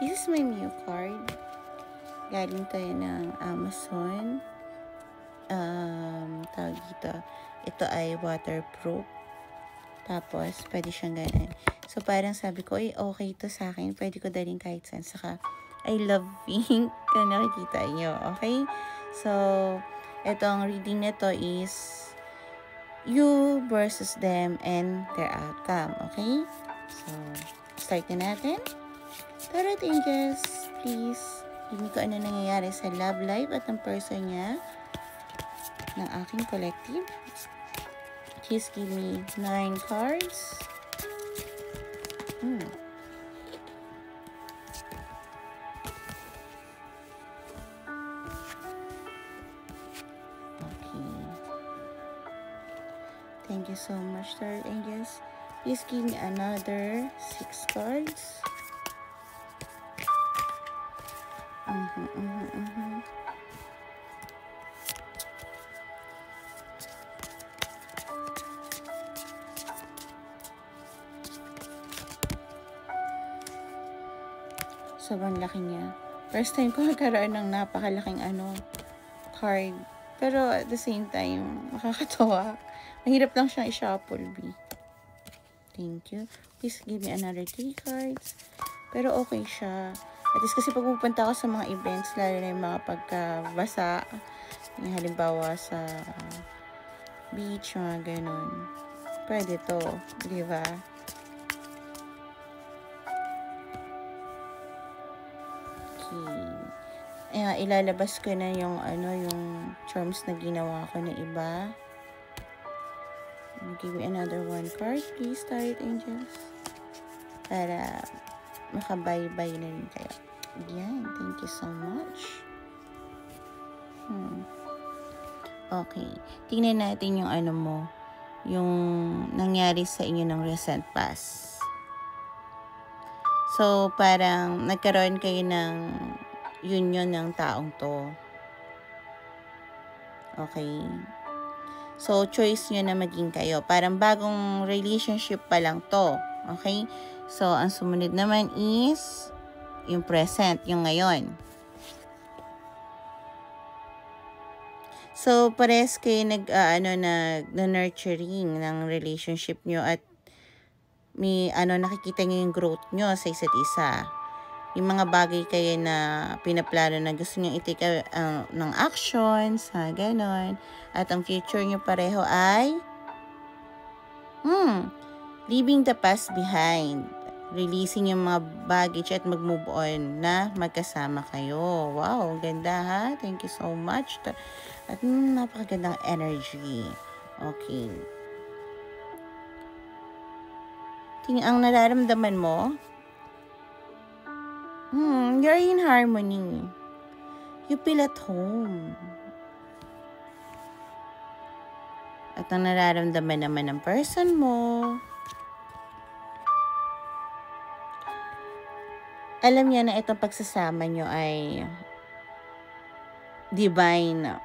This is my new card. Galing tayo ng Amazon. Tawag dito. Ito ay waterproof. Tapos, pwede siyang ganun. So, parang sabi ko, okay to sa akin. Pwede ko dalhin kahit saan. Saka, I love pink. Kung nakikita nyo. Okay? So, itong reading nito is you versus them and their outcome. Okay? So, start na natin. Tarot angels, please. Give me ko ano nangyayari sa love life at ang person niya ng aking collective. Please give me 9 cards. Okay. Thank you so much, Tarot angels. Please give me another 6 cards. Sobrang laki niya. First time ko magkaroon ng napakalaking card. Pero at the same time, makakatawa. Mahirap lang siyang i-shuffle, B. Thank you. Please give me another 3 cards. Pero okay siya. At least kasi pag pupunta ako sa mga events, lalo na yung mga pagkabasa, yung halimbawa sa beach, mga ganun. Pwede to, di ba? Okay. Ilalabas ko na yung yung charms na ginawa ko na iba. Give me another 1 card, please, Tarot angels. Para makabaybay na rin kayo. Yan, thank you so much. Okay. Tingnan natin yung yung nangyari sa inyo ng recent past. So, parang nagkaroon kayo ng union ng taong to. Okay. So, choice nyo na maging kayo. Parang bagong relationship pa lang to. Okay? So, ang sumunod naman is yung present, yung ngayon. So, pares kayo nag-nurturing ng relationship nyo at may nakikita nyo yung growth nyo sa isa't isa. Yung mga bagay kayo na pinaplano na gusto nyo i-take ng actions, ganon. At ang future nyo pareho ay leaving the past behind. Releasing yung mga baggage at mag-move on na magkasama kayo. Wow, ganda ha. Thank you so much. At napakagandang energy. Okay. Ang nararamdaman mo, you're in harmony. You feel at home. At ang nararamdaman naman ng person mo, alam niya na itong pagsasama nyo ay divine,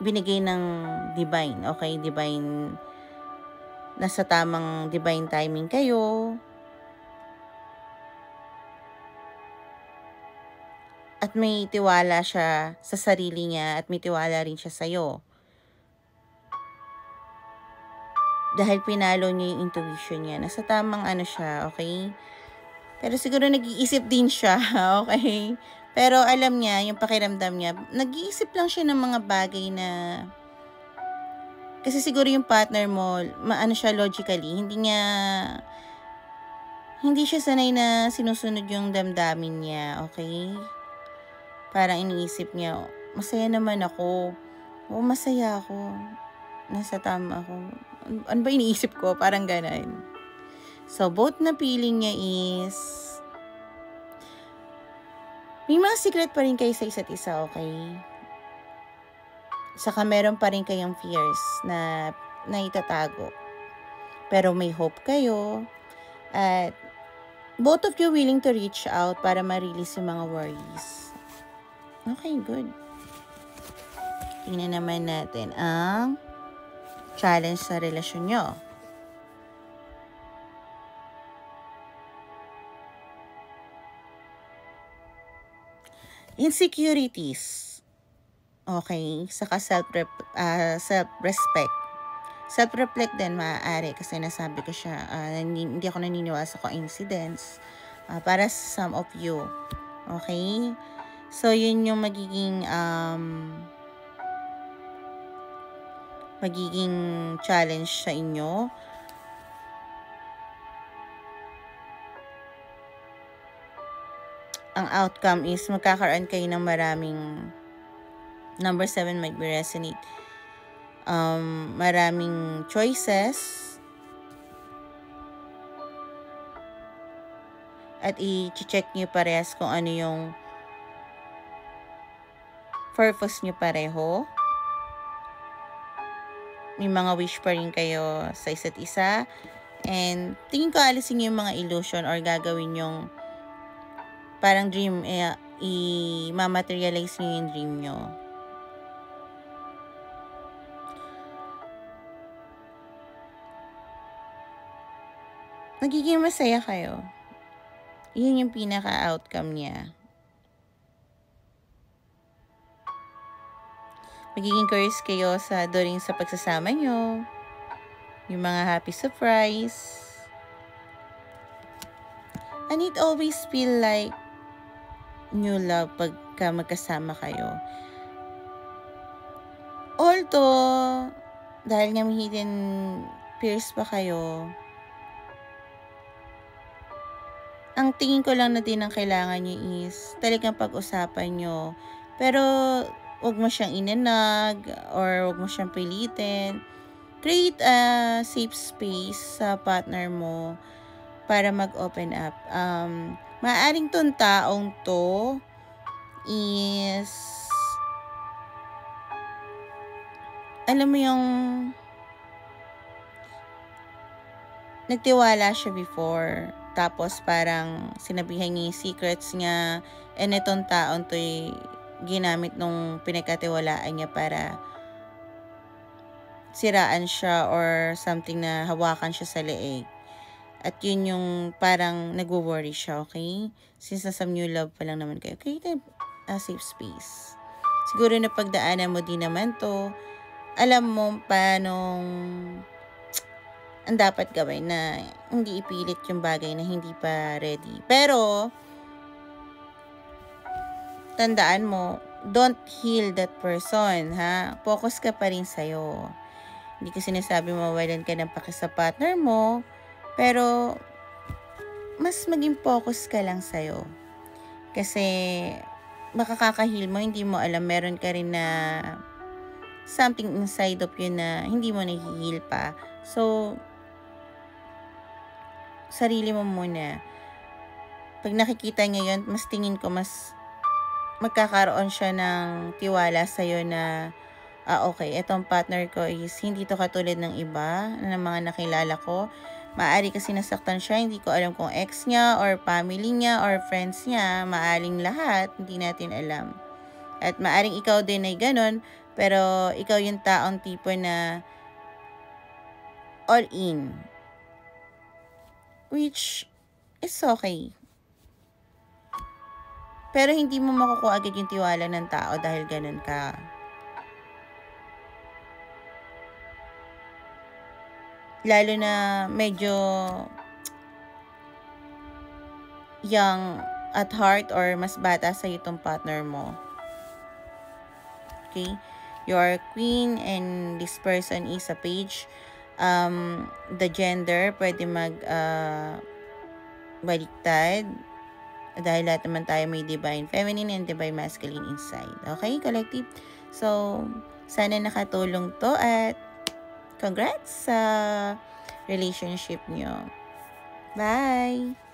binigay ng divine, okay? Divine, nasa tamang divine timing kayo. At may tiwala siya sa sarili niya at may tiwala rin siya sa'yo. Dahil pinalo niya yung intuition niya. Nasa tamang siya, okay? Pero siguro nag-iisip din siya, okay? Pero alam niya, yung pakiramdam niya, nag-iisip lang siya ng mga bagay na kasi siguro yung partner mo, siya logically, hindi siya sanay na sinusunod yung damdamin niya, okay? Parang iniisip niya, masaya naman ako. Oo, masaya ako. Nasa tama ako. Ano ba iniisip ko? Parang ganun. So, both na feeling niya is may mga secret pa rin kayo sa isa't isa, okay? Saka meron pa rin kayong fears na itatago. Pero may hope kayo. At both of you willing to reach out para ma-release yung mga worries. Okay, good. Tingnan naman natin ang challenge sa relasyon nyo. insecurities. Okay? Saka self-respect. Self-reflect din maaari kasi nasabi ko siya, hindi ako naniniwala sa coincidence para sa some of you. Okay? So, yun yung magiging challenge sa inyo. Ang outcome is magkakaroon kayo ng maraming number 7 might be resonate. Maraming choices at i-check nyo parehas kung ano yung purpose nyo pareho. May mga wish pa rin kayo sa isa't isa. And tingin ko alisin yung mga illusion or gagawin yung parang dream, i-materialize nyo yung dream nyo. Magiging masaya kayo. Yun yung pinaka-outcome niya. Magiging curious kayo during sa pagsasama nyo. Yung mga happy surprise. And it always feel like new love pagka magkasama kayo. Although, dahil nga may hidden fears pa kayo, ang tingin ko lang na din ang kailangan nyo is talagang pag-usapan nyo. Pero, wag mo siyang inanag or wag mo siyang pilitin. Create a safe space sa partner mo para mag-open up. Maaaring tong taong to is, alam mo yung nagtiwala siya before. Tapos parang sinabihan niya yung secrets niya. And itong taon to'y ginamit nung pinagkatiwalaan niya para siraan siya or something na hawakan siya sa leeg. At yun yung parang nagwo-worry siya, okay? Since nasa new love pa lang naman kayo, create a safe space. Siguro na pagdaanan mo din naman to, alam mo paano ang dapat gawin na hindi ipilit yung bagay na hindi pa ready. Pero, tandaan mo, don't heal that person, ha? Focus ka pa rin sa'yo. Hindi ko sinasabi mawalan ka ng paki sa partner mo, pero, mas maging focus ka lang sa'yo. Kasi, makakaka-heal mo, hindi mo alam, meron ka rin na something inside of you na hindi mo na-heal pa. So, sarili mo muna. Pag nakikita niya yun, mas tingin ko mas magkakaroon siya ng tiwala sa'yo na okay, etong partner ko is hindi to katulad ng iba, ng mga nakilala ko. Maaari kasi nasaktan siya, hindi ko alam kung ex niya or family niya or friends niya, maaring lahat, hindi natin alam. At maaring ikaw din ay ganun, pero ikaw yung taong tipo na all in. Which is okay. Pero hindi mo makukuha agad yung tiwala ng tao dahil ganun ka. Lalo na medyo young at heart or mas bata sa itong partner mo. Okay? You are a queen and this person is a page. The gender pwede baliktad dahil lahat naman tayo may divine feminine and divine masculine inside. Okay, collective? So, sana nakatulong to at congrats sa relationship nyo. Bye!